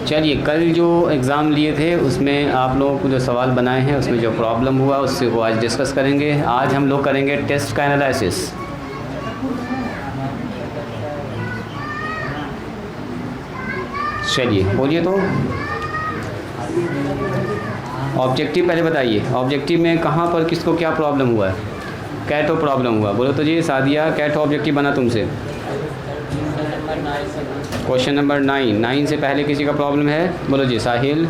चलिए, कल जो एग्ज़ाम लिए थे उसमें आप लोगों को जो सवाल बनाए हैं उसमें जो प्रॉब्लम हुआ उससे वो आज डिस्कस करेंगे। आज हम लोग करेंगे टेस्ट का एनालिसिस। चलिए बोलिए तो ऑब्जेक्टिव पहले बताइए, ऑब्जेक्टिव में कहाँ पर किसको क्या प्रॉब्लम हुआ है? कैटो प्रॉब्लम हुआ, बोलो तो जी। सादिया, कैटो ऑब्जेक्टिव बना तुमसे क्वेश्चन नंबर 9 से पहले किसी का प्रॉब्लम है? बोलो जी। साहिल,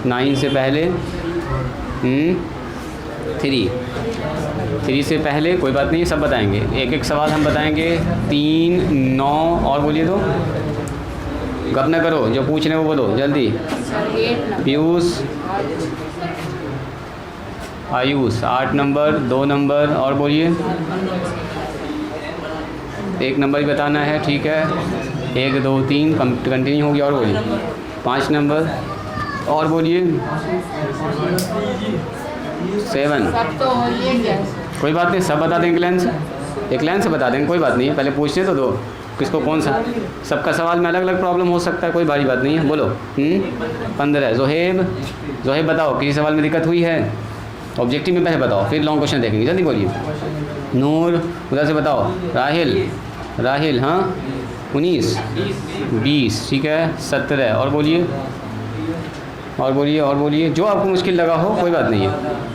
9 से पहले 3 से पहले कोई बात नहीं, सब बताएंगे। एक एक सवाल हम बताएंगे। 3, 9 और बोलिए तो। गप ना करो, जो पूछ रहे हैं वो बोलो जल्दी। पीयूष, आयुष 8 नंबर, 2 नंबर और बोलिए। 1 नंबर ही बताना है, ठीक है। 1, 2, 3 कंटिन्यू हो गया और बोलिए। 5 नंबर और बोलिए। 7 कोई बात नहीं, सब बता देंगे। एक लाइन से बता देंगे, कोई बात नहीं है। पहले पूछने तो दो किसको कौन सा, सबका सवाल में अलग अलग प्रॉब्लम हो सकता है, कोई भारी बात नहीं है। बोलो 15। जोहेब बताओ, किसी सवाल में दिक्कत हुई है? ऑब्जेक्टिव में पहले बताओ, फिर लॉन्ग क्वेश्चन देखेंगे। जल्दी बोलिए। नूर, उधर से बताओ। राहिल हाँ 19, 20, ठीक है। 17 और बोलिए। जो आपको मुश्किल लगा हो कोई बात नहीं है।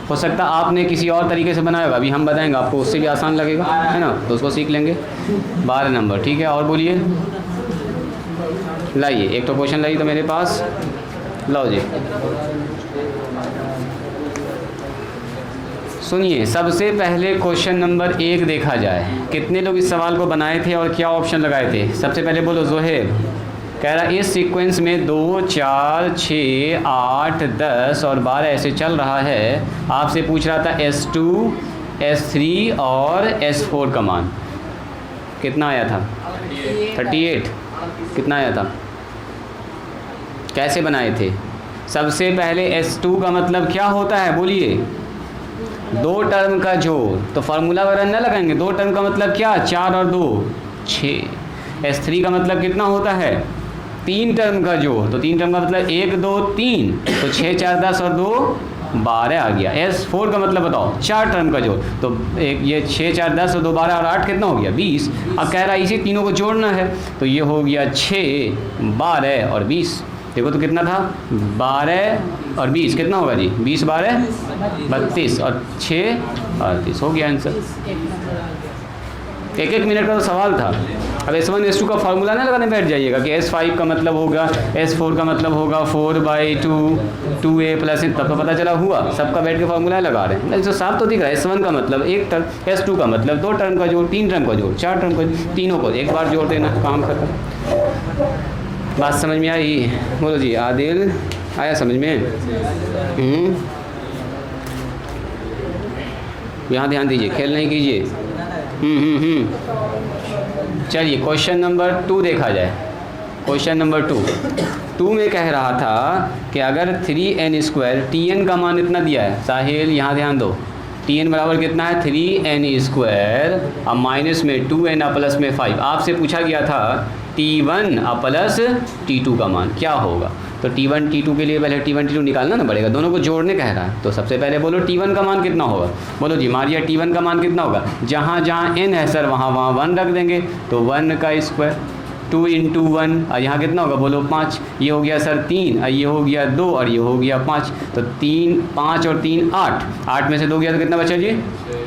हो सकता आपने किसी और तरीके से बनाया होगा, अभी हम बताएंगे आपको, उससे भी आसान लगेगा, है ना, तो उसको सीख लेंगे। 12 नंबर, ठीक है। और बोलिए। लाइए, एक तो क्वेश्चन लाइए तो मेरे पास, लाओ जी। सुनिए, सबसे पहले क्वेश्चन नंबर 1 देखा जाए। कितने लोग इस सवाल को बनाए थे और क्या ऑप्शन लगाए थे? सबसे पहले बोलो। जोहेब कह रहा इस सीक्वेंस में 2, 4, 6, 8, 10 और 12 ऐसे चल रहा है। आपसे पूछ रहा था S2, S3 और S4 का मान कितना आया था? 38। कितना आया था? कैसे बनाए थे? सबसे पहले S2 का मतलब क्या होता है? बोलिए। 2 टर्म का जोड़, तो फार्मूला वगैरह न लगाएंगे। 2 टर्म का मतलब क्या? 4 और 2 6। S3 का मतलब कितना होता है? 3 टर्म का जोड़, तो 3 टर्म का मतलब 1, 2, 3, तो 6, 4, 10 और 2 12 आ गया। S4 का मतलब बताओ, 4 टर्म का जोड़, तो एक ये 6, 4, 10 और 2 12 और 8 कितना हो गया? 20। अब कह रहा है इसी तीनों को जोड़ना है, तो ये हो गया 6, 12 और 20। देखो तो कितना था? 12 और 20 कितना होगा जी? 20, 12, 32 और 6, 38 हो गया आंसर। 1 मिनट का तो सवाल था। अब S1 S2 का फार्मूला ना लगाने बैठ जाइएगा कि S5 का मतलब होगा, S4 का मतलब होगा 4/2 2a प्लस, तब तो पता चला हुआ। सबका बैठ के फार्मूला लगा रहे हैं, तो साफ तो दिख रहा है। S1 का मतलब 1 टर्म, S2 का मतलब 2 टर्म का जोड़, 3 टर्म का जोड़, 4 टर्म का, तीनों को एक बार जोड़ देना, काम खत्म। बात समझ में आई? बोलो जी। आदिल, आया समझ में? यहाँ ध्यान दीजिए, खेल नहीं कीजिए। चलिए क्वेश्चन नंबर 2 देखा जाए। क्वेश्चन नंबर 2 में कह रहा था कि अगर 3n² Tn का मान इतना दिया है। साहिल यहाँ ध्यान दो। Tn बराबर कितना है? 3n², अब माइनस में 2n और प्लस में 5। आपसे पूछा गया था T1 और प्लस T2 का मान क्या होगा। तो T1 T2 के लिए पहले T1 T2 निकालना ना पड़ेगा, दोनों को जोड़ने कह रहा है। तो सबसे पहले बोलो T1 का मान कितना होगा? बोलो जी मारिया, T1 का मान कितना होगा? जहाँ जहाँ n है सर वहाँ 1 रख देंगे, तो 1 का स्क्वायर, 2 × 1, और यहाँ कितना होगा? बोलो 5। ये हो गया सर 3, और ये हो गया 2, और ये हो गया 5। तो 3, 5 और 3 8, 8 में से 2 गया तो कितना बचा जी?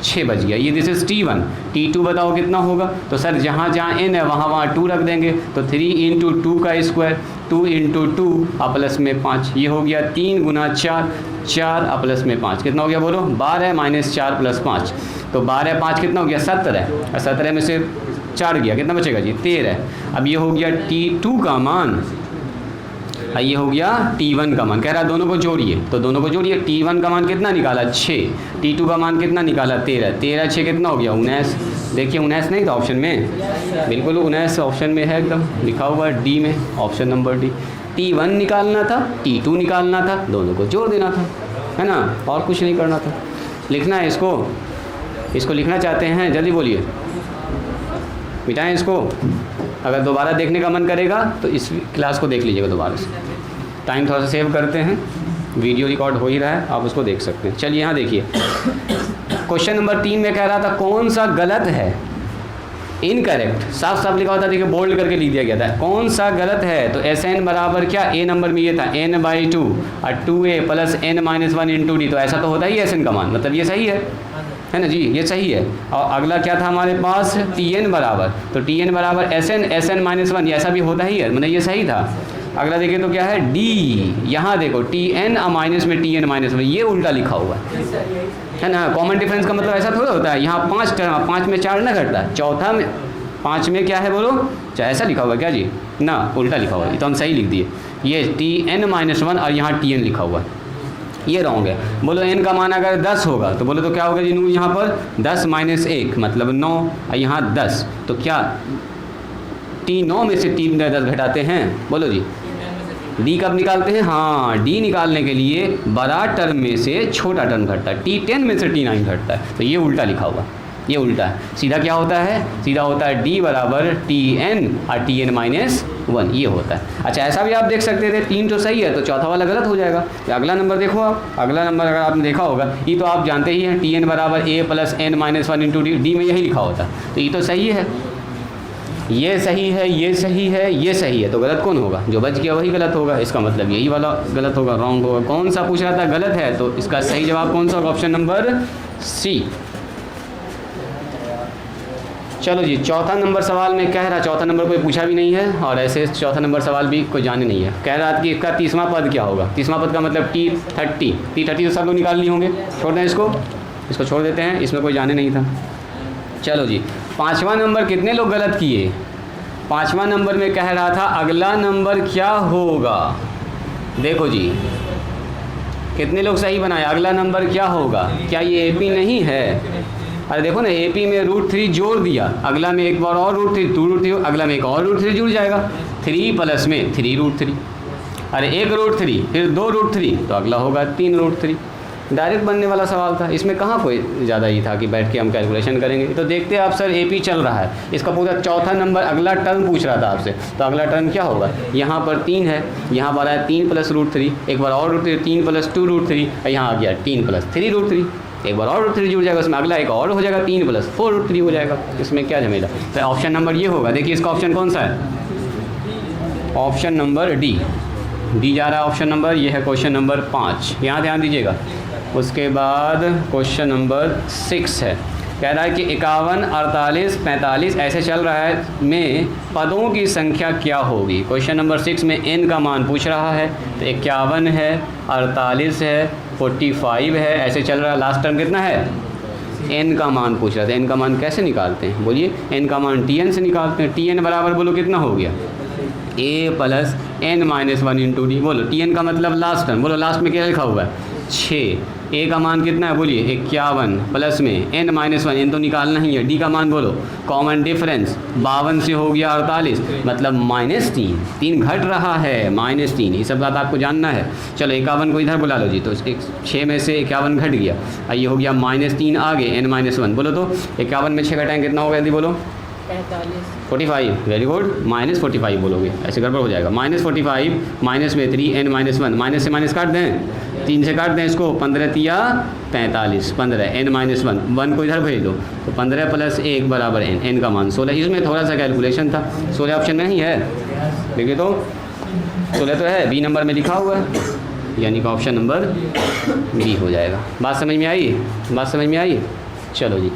6 बच गया। ये दिस इज T1। T2 बताओ कितना होगा? तो सर जहाँ जहाँ n है वहाँ 2 रख देंगे, तो 3 × 2 का स्क्वायर, 2 × 2 और प्लस में 5। ये हो गया 3 × 4, 4 और प्लस में 5 कितना हो गया? बोलो 12 - 4 + 5, तो 12 5 कितना हो गया? 17, और 17 में से 4 गया, कितना बचेगा जी? 13। अब ये हो गया T2 का मान, और ये हो गया T1 का मान। कह रहा है दोनों को जोड़िए, तो दोनों को जोड़िए। T1 का मान कितना निकाला? 6। T2 का मान कितना निकाला? 13। 13 6 कितना हो गया? 19। देखिए 19 नहीं था ऑप्शन में, बिल्कुल 19 ऑप्शन में है, एकदम लिखा हुआ है D में, ऑप्शन नंबर D। T1 निकालना था, T2 निकालना था, दोनों को जोड़ देना था, है ना, और कुछ नहीं करना था। लिखना है इसको लिखना चाहते हैं? जल्दी बोलिए, मिटाएं इसको। अगर दोबारा देखने का मन करेगा तो इस क्लास को देख लीजिएगा दोबारा से। टाइम थोड़ा सा सेव करते हैं, वीडियो रिकॉर्ड हो ही रहा है, आप उसको देख सकते हैं। चलिए यहाँ देखिए, क्वेश्चन नंबर 3 में कह रहा था कौन सा गलत है, इनकरेक्ट, साफ साफ लिखा होता है, देखिए बोल्ड करके लिख दिया गया था, कौन सा गलत है। तो एस एन बराबर क्या, ए नंबर में ये था n/2 और 2a plus n-1 into D, तो ऐसा तो होता ही एस एन का मान, मतलब ये सही है ना जी, ये सही है। और अगला क्या था हमारे पास, टी एन बराबर, तो टी एन बराबर एस एन माइनस 1, ऐसा भी होता ही है, मतलब ये सही था। अगला देखिए तो क्या है, डी, यहाँ देखो टी एन और माइनस में टी एन माइनस में, ये उल्टा लिखा हुआ है ना। कॉमन डिफरेंस का मतलब ऐसा थोड़ा होता है, यहाँ 5 में 4 ना घटता है, चौथा में 5 में क्या है बोलो, ऐसा लिखा हुआ है क्या जी, ना उल्टा लिखा हुआ है, तो हम सही लिख दिए, ये टी एन माइनस 1 और यहाँ टी एन लिखा हुआ है, ये रॉन्ग है। बोलो n का मान अगर 10 होगा तो बोलो तो क्या होगा जी नूर, यहाँ पर 10 माइनस 1 मतलब 9 और यहाँ 10, तो क्या टी 9 में से 3 10 घटाते हैं, बोलो जी। डी कब निकालते हैं, हाँ डी निकालने के लिए बड़ा टर्म में से छोटा टर्म घटता है, टी 10 में से टी 9 घटता है, तो ये उल्टा लिखा हुआ, ये उल्टा है। सीधा क्या होता है, सीधा होता है डी बराबर टी एन और टी एन माइनस 1, ये होता है। अच्छा ऐसा भी आप देख सकते थे, 3 तो सही है तो चौथा वाला गलत हो जाएगा। अगला नंबर देखो आप, अगला नंबर अगर आपने देखा होगा, ये तो आप जानते ही हैं, टी एन बराबर A plus N minus 1 into D में यही लिखा होता है, तो ये तो सही है, ये सही है, ये सही है, ये सही है, तो गलत कौन होगा, जो बच गया वही गलत होगा, इसका मतलब यही वाला गलत होगा, रॉन्ग होगा। कौन सा पूछ रहा था गलत है, तो इसका सही जवाब कौन सा होगा, ऑप्शन नंबर सी। चलो जी, चौथा नंबर सवाल में कह रहा, चौथा नंबर कोई पूछा भी नहीं है और ऐसे चौथा नंबर सवाल भी कोई जाने नहीं है। कह रहा कि इसका तीसरा पद क्या होगा, तीसरा पद का मतलब T30 तो सब लोग निकाल लिए होंगे, छोड़ दें इसको छोड़ देते हैं, इसमें कोई जाने नहीं था। चलो जी, 5वां नंबर कितने लोग गलत किए, 5वां नंबर में कह रहा था अगला नंबर क्या होगा, देखो जी कितने लोग सही बनाए, अगला नंबर क्या होगा, क्या ये AP नहीं है, अरे देखो ना AP में √3 जोड़ दिया, अगला में एक बार और √3 2√3, अगला में एक और √3 जुड़ जाएगा, 3 प्लस में 3√3, अरे एक √3 फिर 2√3, तो अगला होगा 3√3। डायरेक्ट बनने वाला सवाल था, इसमें कहाँ कोई ज़्यादा ही था कि बैठ के हम कैलकुलेशन करेंगे। तो देखते हैं आप सर AP चल रहा है, इसका पूरा चौथा नंबर अगला टर्म पूछ रहा था आपसे, तो अगला टर्म क्या होगा, यहाँ पर 3 है, यहाँ पर आया 3 प्लस √3, एक बार और √3 3 प्लस 2√3, यहाँ आ गया 3 प्लस 3√3, एक बार और √3 जुड़ जाएगा, उसमें अगला एक और हो जाएगा 3 प्लस 4√3 हो जाएगा, इसमें क्या झमेला। तो ऑप्शन नंबर ये होगा, देखिए इसका ऑप्शन कौन सा है, ऑप्शन नंबर डी जा रहा है ऑप्शन नंबर, ये है क्वेश्चन नंबर 5, यहाँ ध्यान दीजिएगा। उसके बाद क्वेश्चन नंबर 6 है, कह रहा है कि 51 48 45 ऐसे चल रहा है में पदों की संख्या क्या होगी। क्वेश्चन नंबर 6 में n का मान पूछ रहा है, तो 51 है, 48 है, 45 है, ऐसे चल रहा है, लास्ट टर्म कितना है, n का मान पूछ रहा था। n का मान कैसे निकालते हैं, बोलिए, n का मान tn से निकालते हैं। tn बराबर बोलो कितना हो गया, a plus n-1 into D, बोलो tn का मतलब लास्ट टर्म, बोलो लास्ट में क्या लिखा हुआ है 6, a का मान कितना है, बोलिए 51 प्लस में n-1, n तो निकालना ही है, d का मान बोलो, कॉमन डिफरेंस 52 से हो गया 48, मतलब -3 घट रहा है, -3, ये सब बात आपको जानना है। चलो 51 को इधर बुला लो जी, तो 6 में से 51 घट गया, ये हो गया -3 आगे n-1, बोलो तो 51 में 6 घटाएँ कितना होगा, यदि बोलो 45, वेरी गुड, -45 बोलोगे, ऐसे गड़बड़ हो जाएगा, -45 माइनस में 3 n-1, माइनस से माइनस काट दें, 3 से काट दें इसको, 15 तिया 45, 15 n-1, 1 को इधर भेज दो, तो 15 प्लस 1 बराबर n का मान 16, इसमें थोड़ा सा कैलकुलेशन था, 16 ऑप्शन में नहीं है, देखिए तो 16 तो है, बी नंबर में लिखा हुआ है, यानी कि ऑप्शन नंबर बी हो जाएगा। बात समझ में आई, बात समझ में आई। चलो जी,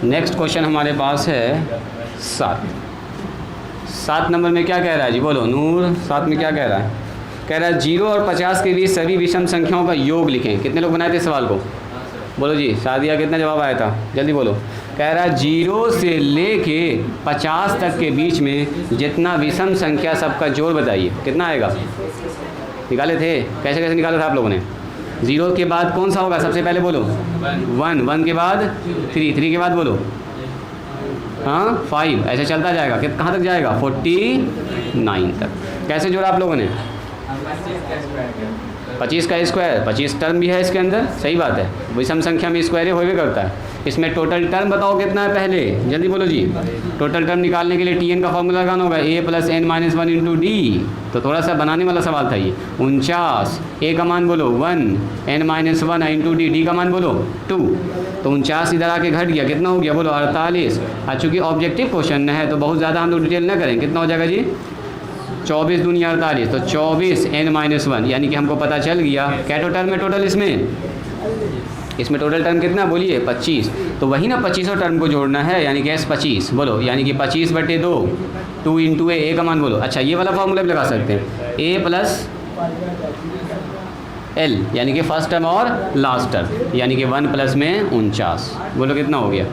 नेक्स्ट क्वेश्चन हमारे पास है 7 नंबर में क्या कह रहा है जी, बोलो नूर, 7 में क्या कह रहा है, कह रहा है 0 और 50 के बीच सभी विषम संख्याओं का योग लिखें। कितने लोग बनाए थे सवाल को, बोलो जी, सादिया कितना जवाब आया था, जल्दी बोलो। कह रहा है 0 से लेके 50 तक के बीच में जितना विषम संख्या सबका जोड़ बताइए, कितना आएगा, निकाले थे, कैसे कैसे निकाला था आप लोगों ने। 0 के बाद कौन सा होगा, सबसे पहले बोलो 1 के बाद 3 के बाद बोलो 5, ऐसे चलता जाएगा, कहाँ तक जाएगा 49 तक। कैसे जोड़ा आप लोगों ने, 25 का स्क्वायर, 25 टर्म भी है इसके अंदर, सही बात है, विषम संख्या में स्क्वायर होवे करता है। इसमें टोटल टर्म बताओ कितना है, पहले जल्दी बोलो जी। टोटल टर्म निकालने के लिए टी एन का फॉर्मूला लगाना होगा, A plus N minus one into D. तो थोड़ा सा बनाने वाला सवाल था ये। 49, ए का मान बोलो 1, n minus one into d, d का मान बोलो 2। तो 49 इधर आके घट गया, कितना हो गया बोलो 48। और चूँकि ऑब्जेक्टिव क्वेश्चन है तो बहुत ज़्यादा हम लोग डिटेल ना करें, कितना हो जाएगा जी 24 दूनी 48, तो 24 n माइनस वन, यानी कि हमको पता चल गया क्या टर्म है टोटल इसमें टोटल टर्म कितना बोलिए 25। तो वही ना 25 टर्म को जोड़ना है, यानी कि एस 25 बोलो, यानी कि 25/2, 2 इंटू ए का मान बोलो। अच्छा ये वाला फॉर्मूला भी लगा सकते हैं, ए प्लस एल, यानी कि फर्स्ट टर्म और लास्ट टर्म, यानी कि 1 प्लस में 49, बोलो कितना हो गया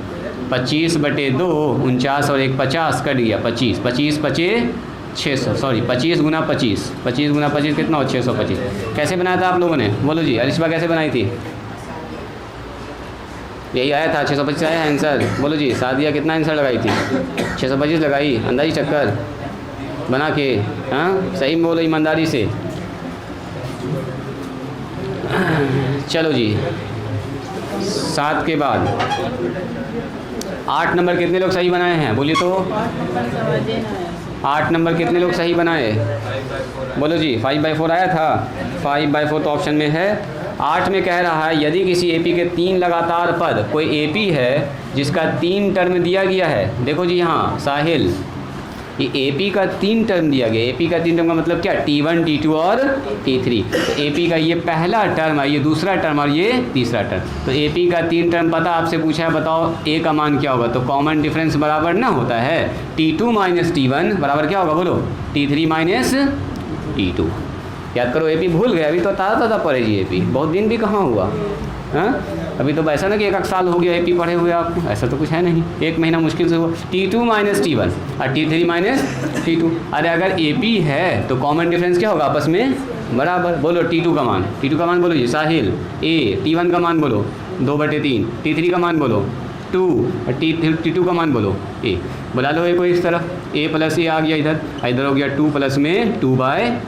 25/2, 49 और 1 50 कट गया 25, 25 25 600, सॉरी 25 गुना 25, 25 गुना 25 कितना हो 625। कैसे बनाया था आप लोगों ने बोलो जी, अरिशबा कैसे बनाई थी? यही आया था 625 आया आंसर, बोलो जी। सादिया कितना आंसर लगाई थी? 625 लगाई, अंदाजी चक्कर बना के, हाँ सही में बोलो ईमानदारी से। चलो जी 7 के बाद 8 नंबर कितने लोग सही बनाए हैं बोलिए तो? 8 नंबर कितने लोग सही बनाए बोलो जी? 5/4 आया था, 5/4 तो ऑप्शन में है। 8 में कह रहा है यदि किसी एपी के 3 लगातार पद, कोई एपी है जिसका 3 टर्म दिया गया है, देखो जी यहाँ साहिल, ये एपी का 3 टर्म दिया गया। एपी का 3 टर्म का मतलब क्या, T1 T2 और T3। तो एपी का ये पहला टर्म है, ये दूसरा टर्म और ये तीसरा टर्म। तो एपी का 3 टर्म पता आपसे पूछा है, बताओ ए का मान क्या होगा? तो कॉमन डिफरेंस बराबर ना होता है T2 माइनस T1 बराबर क्या होगा बोलो? T3 minus T2। याद करो, एपी भूल गए, अभी तो ताज़ा पढ़े जी एपी, बहुत दिन भी कहाँ हुआ, हाँ अभी तो ऐसा ना कि 1 साल हो गया एपी पढ़े हुए आप, ऐसा तो कुछ है नहीं, 1 महीना मुश्किल से हुआ। T2 माइनस T1 और T3 माइनस T2। अरे अगर एपी है तो कॉमन डिफरेंस क्या होगा आपस में? बराबर। बोलो T2 का मान, T2 का मान बोलो जी साहिल, ए T1 का मान बोलो 2/3, T3 का मान बोलो 2 और T2 का मान बोलो ए। बुला लो ए को इस तरफ, ए प्लस ए आ गया इधर हो गया 2 प्लस में 2/3।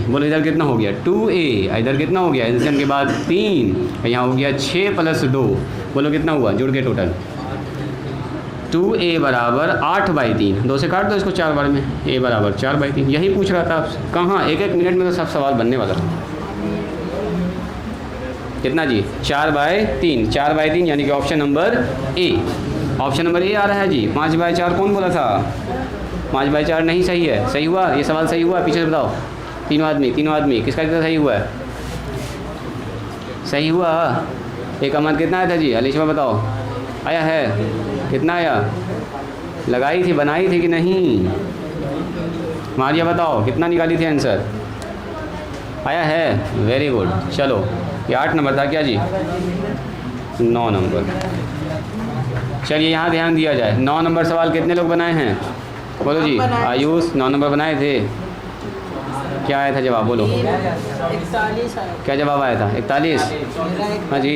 बोलो इधर कितना हो गया 2a, इधर कितना हो गया एडिशन के बाद 3, यहाँ हो गया 6 प्लस 2, बोलो कितना हुआ जुड़ के टोटल 2a बराबर 8/3। 2 से काट दो इसको 4 बार में, a बराबर 4/3। यही पूछ रहा था आपसे, कहाँ 1-1 मिनट में तो सब सवाल बनने वाला था। कितना जी 4/3, 4/3 यानी कि option number A, option number A आ रहा है जी। 5/4 कौन बोला था? 5/4 नहीं सही है, सही हुआ ये सवाल, सही हुआ पीछे से बताओ। तीनों आदमी किसका कितना सही हुआ है? सही हुआ। एक का मान कितना आया था जी? अलीशा बताओ, आया है कितना आया? लगाई थी, बनाई थी कि नहीं? मारिया बताओ कितना निकाली थी आंसर? आया है, वेरी गुड। चलो ये 8 नंबर था क्या जी? 9 नंबर। चलिए यहाँ ध्यान दिया जाए, 9 नंबर सवाल कितने लोग बनाए हैं बोलो जी? आयुष 9 नंबर बनाए थे। क्या आया था जवाब बोलो? 41। क्या जवाब आया था? 41। हाँ जी।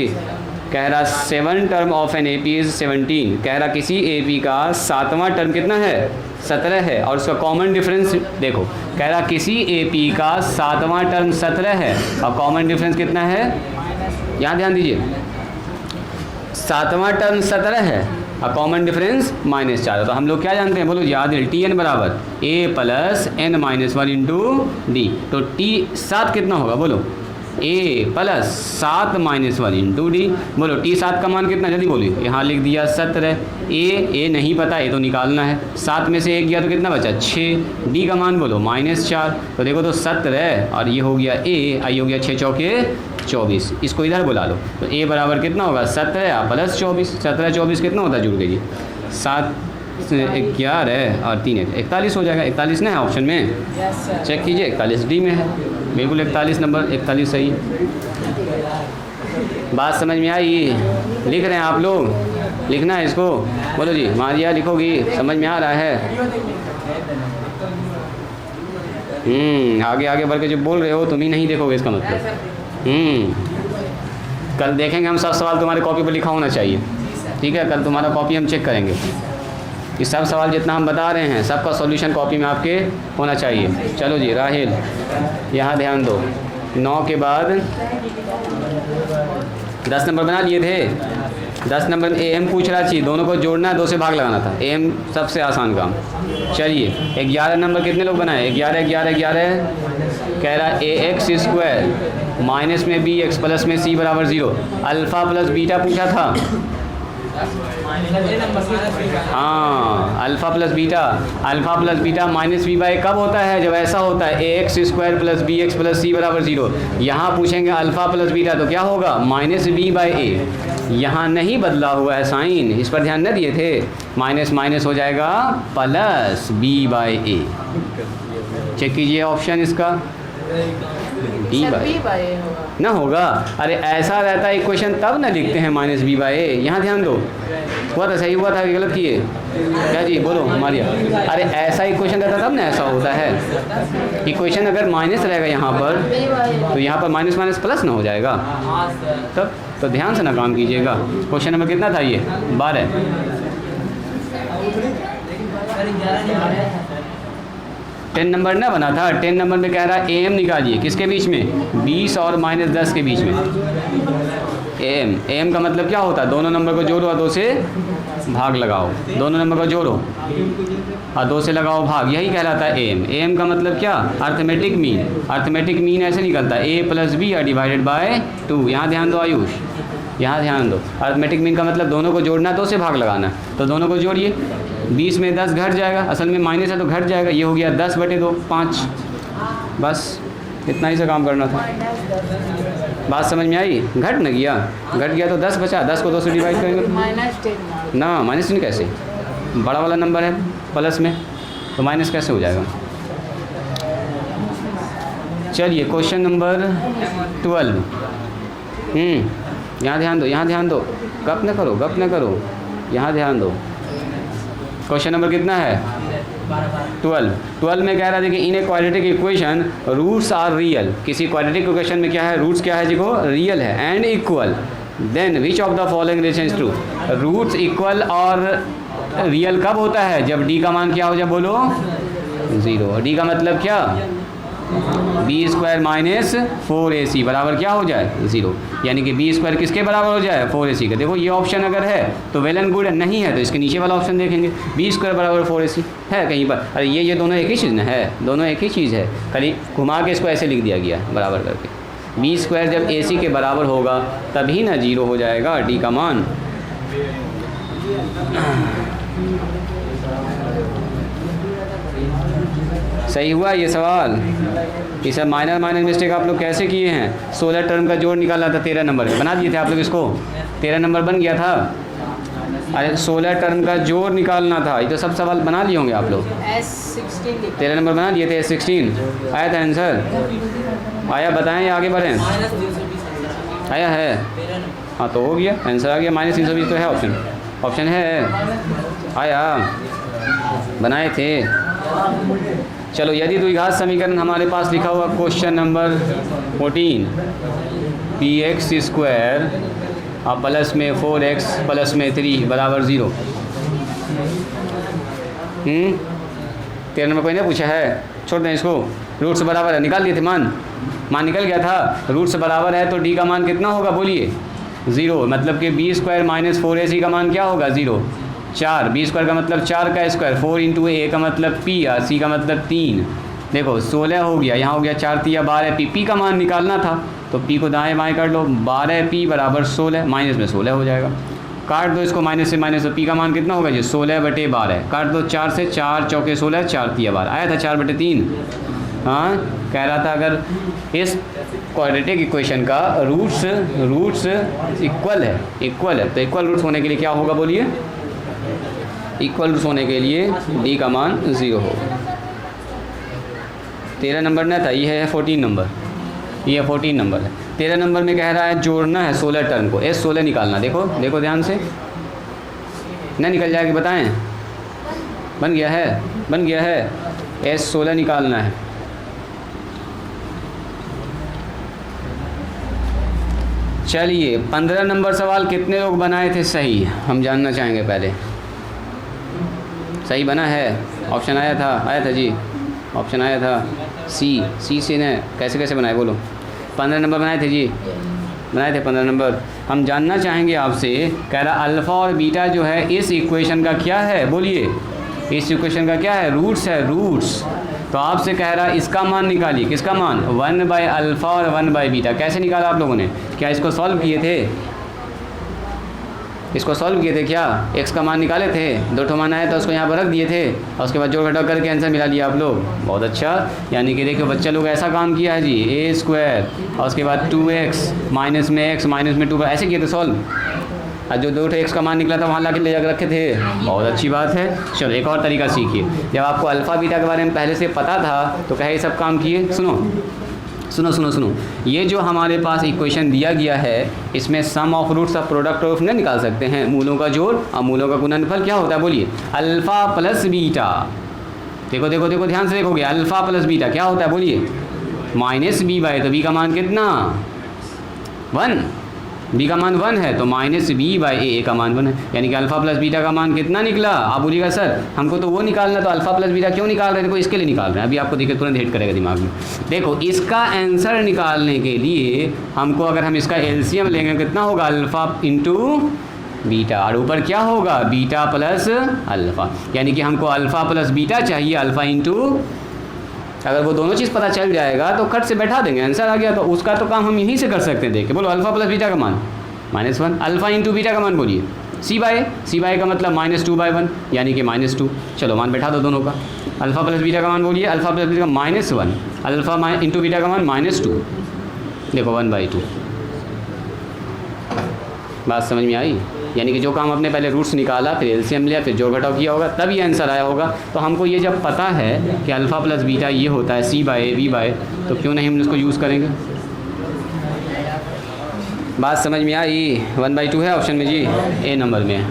कह रहा 7 term of an AP is 17। कह रहा किसी एपी का 7वां टर्म कितना है? 17 है। और उसका कॉमन डिफरेंस देखो, कह रहा किसी एपी का 7वां टर्म 17 है और कॉमन डिफरेंस कितना है? यहाँ ध्यान दीजिए, 7वां टर्म 17 है और कॉमन डिफरेंस -4 है। तो हम लोग क्या जानते हैं बोलो जी? आदिल Tn बराबर a plus n minus 1 into D. तो T7 कितना होगा बोलो? a plus 7 minus 1 into D. बोलो T7 का मान कितना? जल्दी बोलिए। यहाँ लिख दिया 17। a नहीं पता, ये तो निकालना है। 7 में से 1 गया तो कितना बचा? 6। डी का मान बोलो -4। तो देखो तो 17 और ये हो गया a, आई हो गया 6 चौके 24। इसको इधर बुला लो तो a बराबर कितना होगा? 17 प्लस 24। 17 24 कितना होता है जुड़ गई? 7 11 और 3 41 हो जाएगा। 41 ना है ऑप्शन में, चेक कीजिए 41 डी में है, बिल्कुल 41 नंबर 41 सही है। बात समझ में आई? लिख रहे हैं आप लोग? लिखना है इसको बोलो जी। मारिया लिखोगी? समझ में आ रहा है? आगे आगे बढ़ के जो बोल रहे हो तुम ही नहीं देखोगे इसका मतलब। कल देखेंगे हम, सब सवाल तुम्हारे कॉपी पर लिखा होना चाहिए, ठीक है? कल तुम्हारा कॉपी हम चेक करेंगे, ये सब सवाल जितना हम बता रहे हैं सबका सॉल्यूशन कॉपी में आपके होना चाहिए। चलो जी राहिल यहाँ ध्यान दो, 9 के बाद 10 नंबर बना लिए थे। 10 नंबर में AM पूछ रहा चाहिए, दोनों को जोड़ना है, 2 से भाग लगाना था। AM सबसे आसान काम। चलिए 11 नंबर कितने लोग बनाए? 11 कह रहा AX² माइनस में BX प्लस में C बराबर 0। अल्फ़ा प्लस बीटा पूछा था। हाँ, alpha plus beta minus B/A कब होता है? जब ऐसा होता है AX² plus BX plus C बराबर 0। यहाँ पूछेंगे अल्फ़ा प्लस बीटा तो क्या होगा? Minus B/A। यहाँ नहीं बदला हुआ है साइन, इस पर ध्यान न दिए थे। माइनस माइनस हो जाएगा प्लस B/A। चेक कीजिए ऑप्शन इसका B/A ना होगा। अरे ऐसा रहता है इक्वेशन तब ना लिखते हैं माइनस B/A। यहाँ ध्यान दो, हुआ था, सही हुआ था कि गलत किए? क्या जी बोलो मारिया। अरे ऐसा इक्वेशन रहता तब ना ऐसा होता है। इक्वेशन अगर माइनस रहेगा यहाँ पर तो यहाँ पर माइनस माइनस प्लस ना हो जाएगा तब। तो ध्यान से ना काम कीजिएगा। क्वेश्चन नंबर कितना था ये? 12। 10 नंबर ना बना था। 10 नंबर में कह रहा है AM निकालिए, किसके बीच में? 20 और -10 के बीच में। AM का मतलब क्या होता है? दोनों नंबर को जोड़ो और 2 से भाग लगाओ। दोनों नंबर को जोड़ो और 2 से लगाओ भाग, यही कहलाता है AM का मतलब क्या? Arithmetic mean. अर्थमेटिक मीन ऐसे निकलता है A + B डिवाइडेड बाय 2। यहाँ ध्यान दो आयुष, यहाँ ध्यान दो। अर्थमेटिक मीन का मतलब दोनों को जोड़ना, 2 से भाग लगाना। तो दोनों को जोड़िए, 20 में 10 घट जाएगा, असल में माइनस है तो घट जाएगा। ये हो गया 10/2 5। बस इतना ही से काम करना था। बात समझ में आई? घट न गया, घट गया तो 10 बचा, 10 को 2 से डिवाइड करेंगे -10 ना। -10 कैसे? बड़ा वाला नंबर है प्लस में, तो माइनस कैसे हो जाएगा? चलिए क्वेश्चन नंबर 12। यहाँ ध्यान दो, यहाँ ध्यान दो, गप न करो, यहाँ ध्यान दो। क्वेश्चन नंबर कितना है? 12 में कह रहा है कि in a quadratic equation roots are real. किसी क्वाड्रेटिक इक्वेशन में क्या है? रूट्स क्या है? देखो रियल है and equal. Then which of the following relation is true? Roots equal और रियल कब होता है? जब D का मान क्या हो जाए? बोलो 0। D का मतलब क्या? B² - 4AC बराबर क्या हो जाए? 0। यानी कि B² किसके बराबर हो जाए? 4AC का। देखो ये ऑप्शन अगर है तो वेल एंड गुड है, नहीं है तो इसके नीचे वाला ऑप्शन देखेंगे। B² बराबर 4AC है कहीं पर? अरे ये दोनों एक ही चीज़ ना है, दोनों एक ही चीज़ है, खाली घुमा के इसको ऐसे लिख दिया गया बराबर करके। B² जब AC के बराबर होगा तभी ना 0 हो जाएगा D का मान। सही हुआ ये सवाल? ये सब माइनर मिस्टेक आप लोग कैसे किए हैं? 16 टर्म का जोड़ निकालना था 13 नंबर में, बना दिए थे आप लोग इसको? 13 नंबर बन गया था। अरे 16 टर्म का जोड़ निकालना था, ये तो सब सवाल बना लिए होंगे आप लोग। S16 13 नंबर बना दिए थे। S16 आया था आंसर? आया? बताएं या आगे बढ़ें? आया है? हाँ तो हो गया, आंसर आ गया। -320 तो है ऑप्शन है, आया, बनाए थे। चलो यदि द्विघात समीकरण हमारे पास लिखा हुआ क्वेश्चन नंबर 14 px² और प्लस में 4x प्लस में 3 बराबर 0। 13 नंबर कोई नहीं पूछा है, छोड़ दें इसको। रूट्स बराबर है, निकाल लिए थे मान निकल गया था। रूट्स बराबर है तो D का मान कितना होगा? बोलिए 0। मतलब कि B² - 4AC का मान क्या होगा? 0। 4, B² का मतलब 4 का स्क्वायर, 4 × A का मतलब P और C का मतलब 3। देखो 16 हो गया, यहाँ हो गया 4 × 3 = 12 P का मान निकालना था तो P को दाएं बाएं कर लो। 12P बराबर 16, माइनस में 16 हो जाएगा। काट दो इसको, माइनस से माइनस, तो P का मान कितना होगा जी? 16/12। काट दो 4 से, 4 चौके 16, 4 × 3 = 12। आया था 4/3। हाँ कह रहा था अगर इस क्वाड्रेटिक इक्वेशन का रूट्स इक्वल है तो इक्वल रूट्स होने के लिए क्या होगा? बोलिए इक्वल रूट्स होने के लिए D का मान 0 होगा। 13 नंबर ना था, ये है 14 नंबर, ये 14 नंबर है। 13 नंबर में कह रहा है जोड़ना है 16 टर्म को, S16 निकालना। देखो ध्यान से, ना निकल जाएगी? बताएं, बन गया है। S16 निकालना है। चलिए 15 नंबर सवाल कितने लोग बनाए थे सही? हम जानना चाहेंगे पहले। सही बना है? ऑप्शन आया था जी, ऑप्शन आया था C से न कैसे बनाए बोलो? 15 नंबर बनाए थे जी, बनाए थे 15 नंबर। हम जानना चाहेंगे आपसे, कह रहा अल्फ़ा और बीटा जो है इस इक्वेशन का क्या है, बोलिए इस इक्वेशन का क्या है, रूट्स है, रूट्स। तो आपसे कह रहा इसका मान निकालिए, किसका मान, 1/अल्फ़ा और 1/बीटा। कैसे निकाला आप लोगों ने, क्या इसको सॉल्व किए थे, इसको सॉल्व किए थे क्या, x का मान निकाले थे, 2 ठो मान आया तो उसको यहाँ पर रख दिए थे और उसके बाद जोड़ घटाव करके आंसर मिला लिया आप लोग। बहुत अच्छा, यानी कि देखो बच्चा लोग ऐसा काम किया है जी, a² और उसके बाद 2x माइनस में x माइनस में 2, ऐसे किए थे सॉल्व, और जो 2 x का मान निकला था वहाँ ला के ले जाकर रखे थे। बहुत अच्छी बात है। चलो एक और तरीका सीखिए, जब आपको अल्फ़ा बीटा के बारे में पहले से पता था तो कहे ये सब काम किए। सुनो सुनो सुनो सुनो, ये जो हमारे पास इक्वेशन दिया गया है इसमें sum of roots of product of नहीं निकाल सकते हैं, मूलों का जोड़ और मूलों का गुणनफल क्या होता है, बोलिए अल्फ़ा प्लस बीटा। देखो देखो देखो ध्यान से देखोगे, अल्फ़ा प्लस बीटा क्या होता है, बोलिए -b/, तो b का मान कितना, 1, b का मान 1 है तो -b/a का मान 1 है, यानी कि अल्फ़ा प्लस बीटा का मान कितना निकला। आप बोलिएगा सर हमको तो वो निकालना, तो अल्फ़ा प्लस बीटा क्यों निकाल रहे हैं, देखो इसके लिए निकाल रहे हैं, अभी आपको दिक्कत तुरंत हिट करेगा दिमाग में। देखो इसका आंसर निकालने के लिए हमको, अगर हम इसका एलसीएम लेंगे कितना होगा, अल्फ़ा इंटू बीटा, और ऊपर क्या होगा, बीटा प्लस अल्फ़ा, यानी कि हमको अल्फ़ा प्लस बीटा चाहिए, अल्फ़ा इंटू, अगर वो दोनों चीज़ पता चल जाएगा तो कट से बैठा देंगे, आंसर आ गया। तो उसका तो काम हम यहीं से कर सकते हैं, देख के बोलो अल्फ़ा प्लस बीटा का मान -1, अल्फ़ा इंटू बीटा का मान बोलिए c/a का मतलब -2/1 यानी कि -2। चलो मान बैठा दो दोनों का, अल्फ़ा प्लस बीटा का मान बोलिए, अल्फ़ा प्लस बीटा का -1, अल्फ़ा इंटू बीटा का मान -2, देखो 1/2। बात समझ में आई, यानी कि जो काम आपने पहले रूट्स निकाला, फिर एलसीएम लिया, फिर जोड़ घटाव किया होगा, तब ये आंसर आया होगा। तो हमको ये जब पता है कि अल्फ़ा प्लस बीटा ये होता है c/a b/, तो क्यों नहीं हम इसको यूज़ करेंगे। बात समझ में आई, 1/2 है ऑप्शन में जी, ए नंबर में,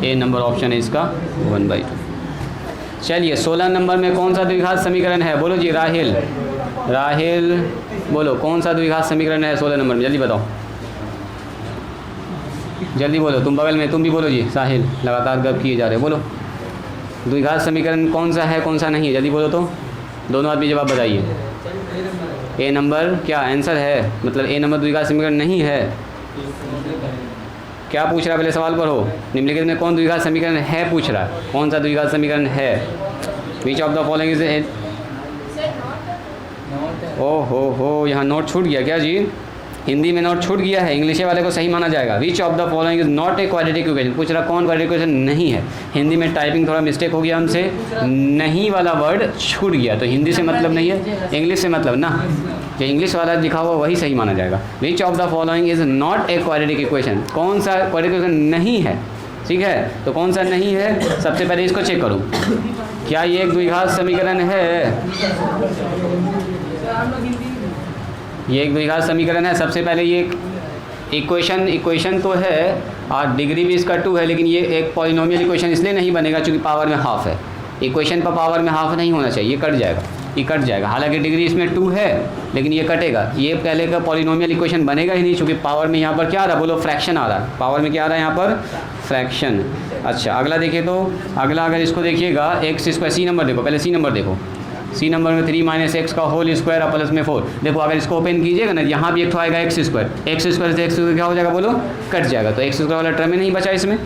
ए नंबर ऑप्शन है इसका 1/2। चलिए 16 नंबर में कौन सा द्विघात समीकरण है, बोलो जी राहिल, राहिल बोलो कौन सा द्विघात समीकरण है 16 नंबर में, जल्दी बताओ, जल्दी बोलो, तुम बगल में तुम भी बोलो जी, साहिल लगातार गप किए जा रहे, बोलो द्विघात समीकरण कौन सा है कौन सा नहीं है, जल्दी बोलो तो, दोनों आदमी जवाब बताइए। ए नंबर क्या आंसर है, मतलब ए नंबर द्विघात समीकरण नहीं है, क्या पूछ रहा है, पहले सवाल पर हो, निम्नलिखित में कौन द्विघात समीकरण है पूछ रहा है, कौन सा द्विघात समीकरण है, विच ऑफ द फॉलोइंग इज, हो यहाँ नोट छूट गया क्या जी, हिंदी में नोट छूट गया है, इंग्लिश वाले को सही माना जाएगा। विच of the following is not a quadratic equation, पूछ रहा कौन क्वाड्रेटिक इक्वेशन नहीं है, हिंदी में टाइपिंग थोड़ा मिस्टेक हो गया हमसे, नहीं वाला वर्ड छूट गया, तो हिंदी से मतलब नहीं है, इंग्लिश से मतलब ना, जो इंग्लिश वाला लिखा हुआ वही सही माना जाएगा। विच of the following is not a quadratic equation, कौन सा क्वाड्रेटिक इक्वेशन नहीं है, ठीक है, तो कौन सा नहीं है, सबसे पहले इसको चेक करूँ, क्या ये एक द्विघात समीकरण है, ये एक द्विघात समीकरण है। सबसे पहले ये इक्वेशन तो है और डिग्री भी इसका 2 है, लेकिन ये एक पॉलिनोमियल इक्वेशन इसलिए नहीं बनेगा क्योंकि पावर में हाफ है, इक्वेशन पर पावर में हाफ नहीं होना चाहिए, ये कट जाएगा, ये कट जाएगा, हालांकि डिग्री इसमें 2 है लेकिन ये कटेगा, ये पहले का पॉलिनोमियल इक्वेशन बनेगा ही नहीं, क्योंकि पावर में यहाँ पर क्या आ रहा है, बोलो फ्रैक्शन आ रहा है, पावर में क्या आ रहा है यहाँ पर, फ्रैक्शन। अच्छा अगला देखिए, तो अगला अगर इसको देखिएगा x², सी नंबर देखो, पहले सी नंबर देखो, सी नंबर में 3 - x का होल स्क्वायर और प्लस में 4, देखो अगर इसको ओपन कीजिएगा ना, यहाँ भी एक तो आएगा x² से x² क्या हो जाएगा, बोलो कट जाएगा, तो x² वाला टर्म ही नहीं बचा इसमें।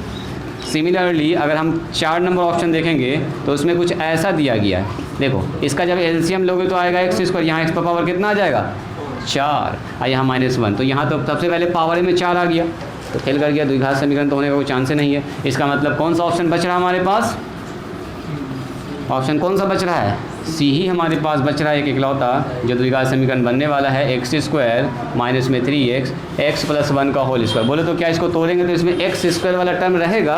सिमिलरली अगर हम 4 नंबर ऑप्शन देखेंगे तो उसमें कुछ ऐसा दिया गया है, देखो इसका जब एलसीएम लोगे तो आएगा x², यहाँ x पर पावर कितना आ जाएगा 4 और यहाँ -1, तो यहाँ तो सबसे पहले पावर में 4 आ गया, तो फेल कर गया, द्विघात समीकरण तो होने का कोई चांस ही नहीं है। इसका मतलब कौन सा ऑप्शन बच रहा है हमारे पास, ऑप्शन कौन सा बच रहा है, सी ही हमारे पास बच रहा है, एक इकलौता जो द्विघात समीकरण बनने वाला है, x² माइनस में 3x x + 1 का होल स्क्वायर। बोले तो क्या इसको तोड़ेंगे तो इसमें x² वाला टर्म रहेगा,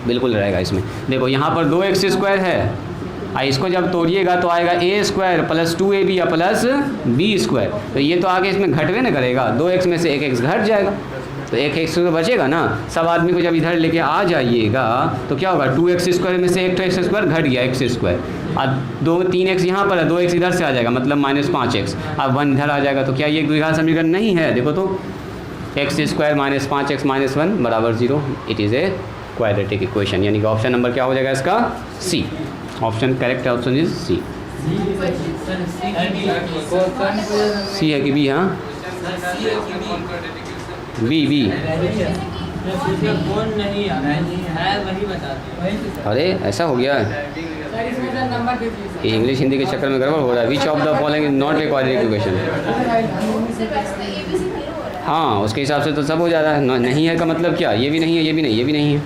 बिल्कुल रहेगा इसमें, देखो यहाँ पर 2x² है, इसको जब तोड़िएगा तो आएगा a² + 2ab या प्लस b², तो ये तो आगे इसमें घटवे ना करेगा, 2x में से 1x घट जाएगा, तो 1x तो बचेगा ना, सब आदमी को जब इधर लेके आ जाइएगा तो क्या होगा, 2x² में से एक तो x² घट गया x², और 3x यहाँ पर है, 2x इधर से आ जाएगा मतलब -5x, अब 1 इधर आ जाएगा, तो क्या ये एक द्विघात समीकरण नहीं है, देखो तो x² - 5x - 1 = 0, it is a quadratic equation, यानी कि ऑप्शन नंबर क्या हो जाएगा इसका, C, option correct option is C. C है कि बी? हाँ, बी बी। कौन नहीं है वही बताते। अरे ऐसा हो गया, ये इंग्लिश हिंदी के चक्कर में गड़बड़ हो रहा है। विच of the following is not a quadratic equation? हाँ, उसके हिसाब से तो सब हो जाता है। नहीं है का मतलब क्या? ये भी नहीं है, ये भी नहीं, ये भी नहीं है।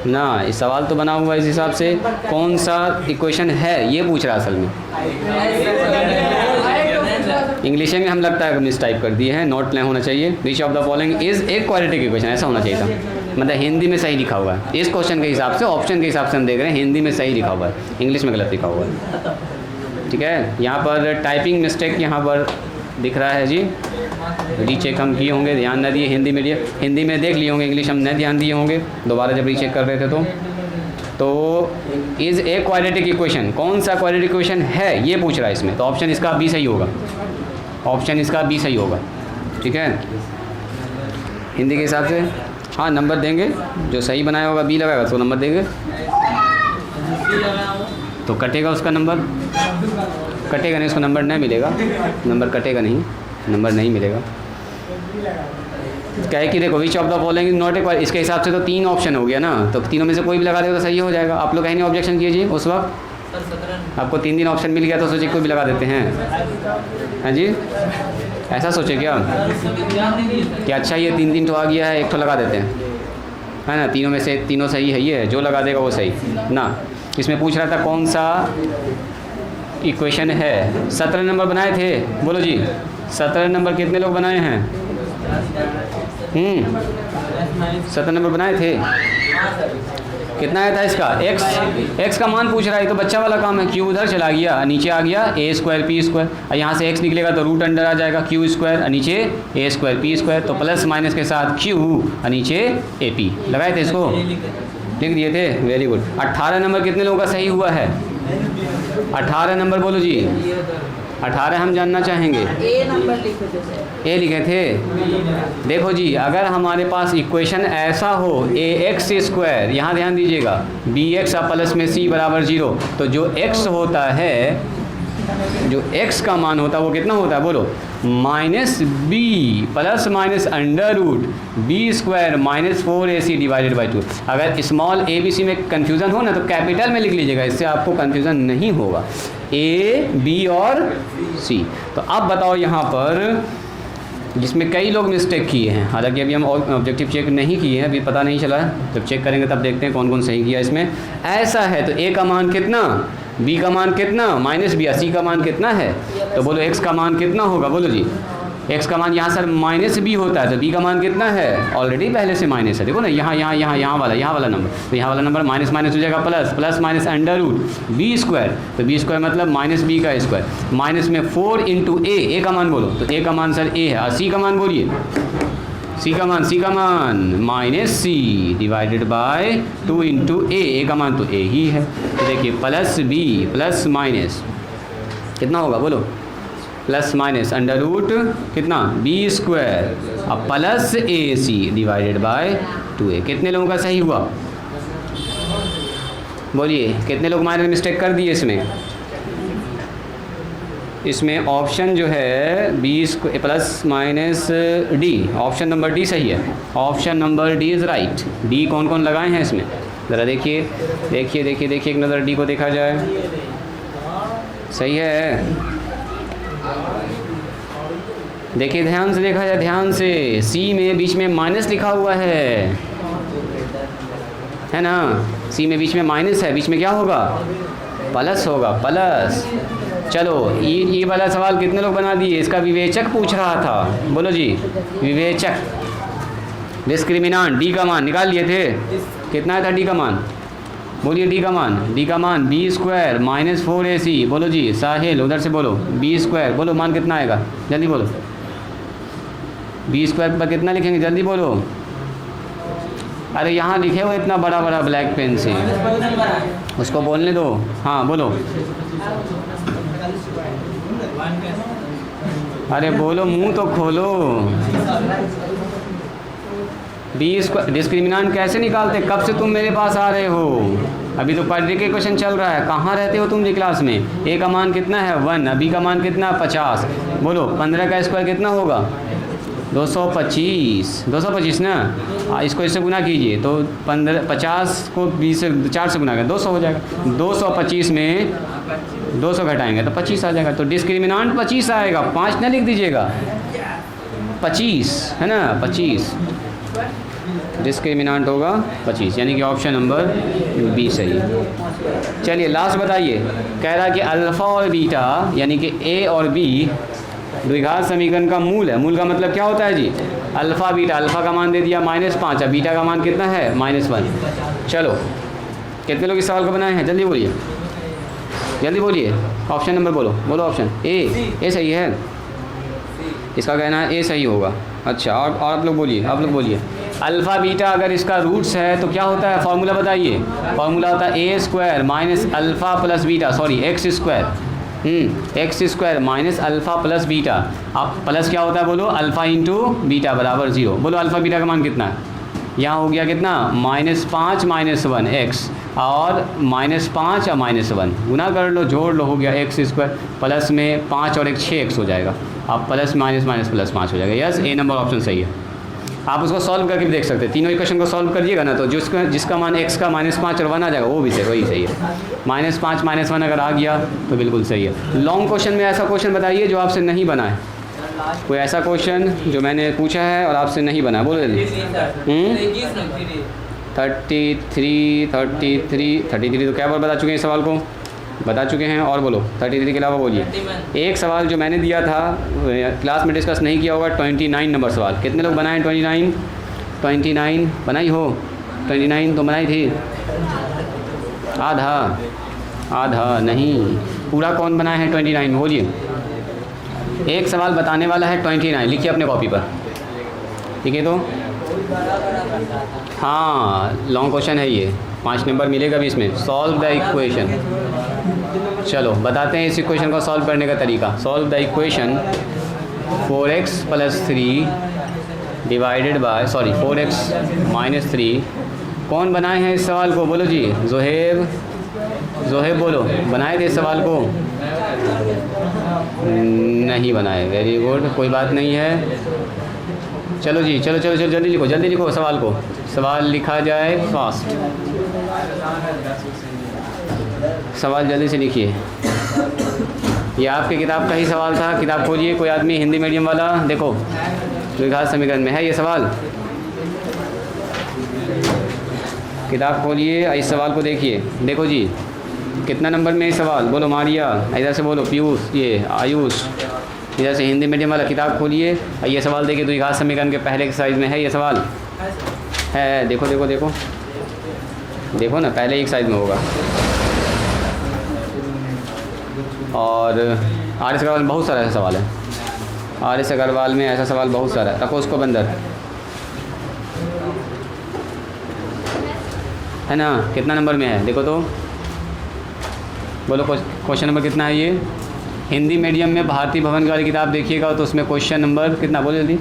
ना, इस सवाल तो बना हुआ इस हिसाब से कौन सा इक्वेशन है ये पूछ रहा है असल में। इंग्लिश में हम लगता है मिस टाइप कर दिए हैं, नोट नहीं होना चाहिए। विच of the following is a quadratic equation, ऐसा होना चाहिए था। मतलब हिंदी में सही लिखा हुआ है इस क्वेश्चन के हिसाब से, ऑप्शन के हिसाब से हम देख रहे हैं हिंदी में सही लिखा हुआ है, इंग्लिश में गलत लिखा हुआ है। ठीक है, यहाँ पर टाइपिंग मिस्टेक यहाँ पर दिख रहा है जी। रीचेक हम किए होंगे, ध्यान न दिए। हिंदी में हिंदी में देख लिए होंगे, इंग्लिश हम नहीं ध्यान दिए होंगे दोबारा जब रीचेक कर रहे थे तो इज़ ए क्वाड्रेटिक इक्वेशन, कौन सा क्वाड्रेटिक इक्वेशन है ये पूछ रहा है इसमें। तो ऑप्शन इसका बी सही होगा, ऑप्शन इसका बी सही होगा। ठीक है, हिंदी के हिसाब से हाँ नंबर देंगे, जो सही बनाया होगा बी लगाएगा तो नंबर देंगे, तो कटेगा उसका नंबर, कटेगा नहीं, उसको नंबर नहीं मिलेगा, नंबर कटेगा नहीं, नंबर नहीं मिलेगा। कहे कि देखो विच of the following is not a, इसके हिसाब से तो 3 ऑप्शन हो गया ना, तो तीनों में से कोई भी लगा देगा तो सही हो जाएगा। आप लोग कहीं नहीं ऑब्जेक्शन कीजिए, उस वक्त आपको 3 ऑप्शन मिल गया तो सोचिए कोई भी लगा देते हैं। हाँ जी, ऐसा सोचे क्या कि अच्छा ये 3 तो आ गया है, एक तो लगा देते हैं, है ना, तीनों में से तीनों सही है, ये जो लगा देगा वो सही ना। इसमें पूछ रहा था कौन सा इक्वेशन है। 17 नंबर बनाए थे, बोलो जी 17 नंबर कितने लोग बनाए हैं? 17 नंबर बनाए थे। कितना आया था इसका? x का मान पूछ रहा है, तो बच्चा वाला काम है। q उधर चला गया, नीचे आ गया a स्क्वायर p स्क्वायर, और यहाँ से x निकलेगा तो रूट अंडर आ जाएगा q स्क्वायर, और नीचे a स्क्वायर p स्क्वायर, तो प्लस माइनस के साथ q और नीचे ap लगाए थे, इसको लिख दिए थे। Very good. 18 नंबर कितने लोगों का सही हुआ है? 18 नंबर बोलो जी, 18 हम जानना चाहेंगे। ए नंबर लिखो जैसे। ए लिखे थे। देखो जी, अगर हमारे पास इक्वेशन ऐसा हो ए एक्स स्क्वायर, यहाँ ध्यान दीजिएगा, बी एक्स प्लस में सी बराबर 0, तो जो एक्स होता है, जो एक्स का मान होता है वो कितना होता है बोलो? Minus b plus minus under root b square minus 4ac divided by 2। अगर स्मॉल ए बी सी में कन्फ्यूज़न हो ना तो कैपिटल में लिख लीजिएगा, इससे आपको कन्फ्यूज़न नहीं होगा। ए बी और सी। तो अब बताओ यहाँ पर, जिसमें कई लोग मिस्टेक किए हैं, हालांकि अभी हम ऑब्जेक्टिव चेक नहीं किए हैं, अभी पता नहीं चला है, जब चेक करेंगे तब देखते हैं कौन कौन सही किया इसमें। ऐसा है तो ए का मान कितना, बी का मान कितना, माइनस बी, सी का मान कितना है, तो बोलो एक्स का मान कितना होगा, बोलो जी। एक्स का मान यहाँ सर माइनस बी होता है, तो बी का मान कितना है, ऑलरेडी पहले से माइनस है, देखो ना, यहाँ वाला नंबर, तो यहाँ वाला नंबर माइनस माइनस हो जाएगा plus, plus minus under root b square, तो बी स्क्वायर मतलब माइनस बी का स्क्वायर, माइनस में 4 इंटू ए का मान बोलो, तो ए का मान सर ए है, और सी का मान बोलिए, सी का मान minus C divided by 2 into A का मान तो ए ही है। तो देखिए प्लस बी प्लस माइनस कितना होगा बोलो, प्लस माइनस अंडर रूट कितना बी स्क्वायर अब plus a c divided by 2a। कितने लोगों का सही हुआ बोलिए, कितने लोग माइनर मिस्टेक कर दिए इसमें ऑप्शन जो है B plus minus D, option number D सही है, option number D is right. D कौन कौन लगाए हैं इसमें ज़रा देखिए, एक नज़र डी को देखा जाए, सही है, देखिए ध्यान से देखा जाए, ध्यान से, सी में बीच में माइनस लिखा हुआ है ना, सी में बीच में माइनस है, बीच में क्या होगा प्लस होगा, प्लस। चलो ये वाला सवाल कितने लोग बना दिए, इसका विवेचक पूछ रहा था, बोलो जी विवेचक, डिस्क्रिमिनांट, डी का मान निकाल लिए थे, कितना था डी का मान, बोलिए डी का मान बी स्क्वायर माइनस 4ac, बोलो जी साहिल उधर से बोलो, बी स्क्वायर बोलो मान कितना आएगा, जल्दी बोलो, बी स्क्वायर पर कितना लिखेंगे जल्दी बोलो, अरे यहाँ लिखे हो इतना बड़ा बड़ा ब्लैक पेन से, उसको बोलने दो, हाँ बोलो, अरे बोलो मुंह तो खोलो, बी स्क्वायर डिस्क्रिमिनेंट कैसे निकालते, कब से तुम मेरे पास आ रहे हो, अभी तो क्वाड्रेटिक इक्वेशन चल रहा है, कहाँ रहते हो तुम जी क्लास में। ए का मान कितना है 1, बी का मान कितना 50, बोलो 15 का स्क्वायर कितना होगा 225 ना। इसको इससे गुना कीजिए तो 50 को 20 से 4 से गुना कर 200 हो जाएगा, 225 में 200 घटाएंगे तो 25 आ जाएगा, तो डिस्क्रिमिनेंट 25 आएगा, 5 ना लिख दीजिएगा, 25 है ना, 25 डिस्क्रिमिनेंट होगा 25, यानी कि ऑप्शन नंबर बी सही। चलिए लास्ट बताइए, कह रहा है कि अल्फ़ा और बीटा यानी कि ए और बी द्विघात समीकरण का मूल है। मूल का मतलब क्या होता है जी, अल्फ़ा बीटा, अल्फ़ा का मान दे दिया -5 और बीटा का मान कितना है -1। चलो कितने लोग इस सवाल को बनाए हैं, जल्दी बोलिए, जल्दी बोलिए, ऑप्शन नंबर बोलो, बोलो ऑप्शन ए सही है, इसका कहना है ए सही होगा। अच्छा और आप लोग बोलिए, आप लोग बोलिए, अल्फ़ा बीटा अगर इसका रूट्स है तो क्या होता है, फॉर्मूला बताइए। फॉर्मूला होता है A square minus alpha plus beta, sorry X square minus alpha plus beta. अब प्लस क्या होता है बोलो, अल्फ़ा इंटू बीटा बराबर 0। बोलो अल्फ़ा बीटा का मान कितना है, यहाँ हो गया कितना -5 -1 एक्स, और -5 और -1 गुना कर लो, जोड़ लो, हो गया एक्स स्क्वायर, प्लस में 5 और 1 6 एक्स हो जाएगा, अब प्लस माइनस माइनस प्लस 5 हो जाएगा। यस, ए नंबर ऑप्शन सही है। आप उसको सॉल्व करके भी देख सकते हैं, तीनों इक्वेशन को सॉल्व करिएगा ना तो जिसका मान x का -5 और 1 आ जाएगा वो भी सही, वही सही है। -5 -1 अगर आ गया तो बिल्कुल सही है। लॉन्ग क्वेश्चन में ऐसा क्वेश्चन बताइए जो आपसे नहीं बना है, कोई ऐसा क्वेश्चन जो मैंने पूछा है और आपसे नहीं बना है, बोलो जल्दी। 33 तो क्या बार बता चुके हैं इस सवाल को, बता चुके हैं, और बोलो 33 के अलावा बोलिए। एक सवाल जो मैंने दिया था क्लास में डिस्कस नहीं किया होगा, 29 नंबर सवाल, कितने लोग बनाए 29 बनाई हो, 29 तो बनाई थी, आधा नहीं, पूरा कौन बनाया है 29 बोलिए। एक सवाल बताने वाला है 29, लिखिए अपने कॉपी पर, ठीक है। तो हाँ लॉन्ग क्वेश्चन है ये, 5 नंबर मिलेगा भी इसमें। सॉल्व द इक्वेशन, चलो बताते हैं इस इक्वेशन को सॉल्व करने का तरीका। Solve the equation 4x + 3 divided by 4x - 3। कौन बनाए हैं इस सवाल को, बोलो जी। जोहेब बोलो, बनाए थे इस सवाल को, नहीं बनाए, वेरी गुड, कोई बात नहीं है। चलो जी, चलो जल्दी लिखो सवाल को, सवाल लिखा जाए फास्ट, सवाल जल्दी से लिखिए। ये आपके किताब का ही सवाल था, किताब खोलिए, कोई आदमी हिंदी मीडियम वाला, देखो द्विघात समीकरण में है ये सवाल, किताब खोलिए, इस सवाल को देखिए, देखो जी कितना नंबर में ये सवाल, बोलो मारिया, इधर से बोलो पीयूष, ये आयुष, इधर से हिंदी मीडियम वाला किताब खोलिए, ये सवाल देखिए, द्विघात समीकरण के पहले एक्सरसाइज में है ये सवाल, है देखो ना, पहले एक साइज में होगा। और आर एस अग्रवाल में बहुत सारा ऐसा सवाल है, आर एस अग्रवाल में ऐसा सवाल बहुत सारा है, रखो उसको बंदर, है ना। कितना नंबर में है देखो तो, बोलो क्वेश्चन नंबर कितना है ये। हिंदी मीडियम में भारतीय भवन वाली किताब देखिएगा तो उसमें क्वेश्चन नंबर कितना, बोलो जल्दी,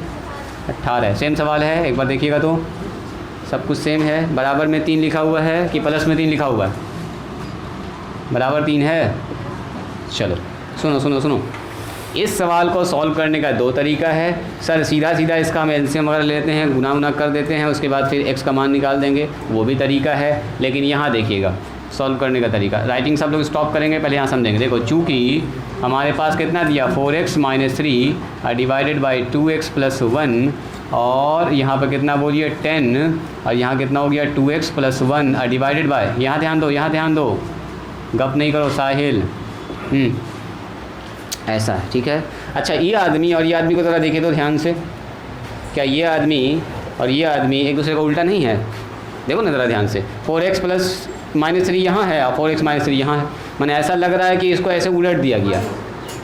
18 है। सेम सवाल है, एक बार देखिएगा तो सब कुछ सेम है। बराबर में 3 लिखा हुआ है कि प्लस में 3 लिखा हुआ है, बराबर 3 है। चलो सुनो, इस सवाल को सॉल्व करने का 2 तरीका है। सर सीधा इसका हम एलसीएम वगैरह लेते हैं, गुना कर देते हैं, उसके बाद फिर एक्स का मान निकाल देंगे, वो भी तरीका है। लेकिन यहाँ देखिएगा सॉल्व करने का तरीका, राइटिंग सब लोग स्टॉप करेंगे, पहले यहाँ समझेंगे। देखो चूँकि हमारे पास कितना दिया 4x - 3 डिवाइडेड बाई 2x + 1, और यहाँ पर कितना बोलिए 10, और यहाँ कितना हो गया 2x + 1 डिवाइडेड बाय, यहाँ ध्यान दो, गप नहीं करो साहिल, ऐसा है, ठीक है। अच्छा ये आदमी और ये आदमी को ज़रा देखे तो ध्यान से, क्या ये आदमी और ये आदमी एक दूसरे का उल्टा नहीं है, देखो ना ज़रा ध्यान से। 4x + -3 यहाँ है और 4x - 3 यहाँ है, मैंने ऐसा लग रहा है कि इसको ऐसे उलट दिया गया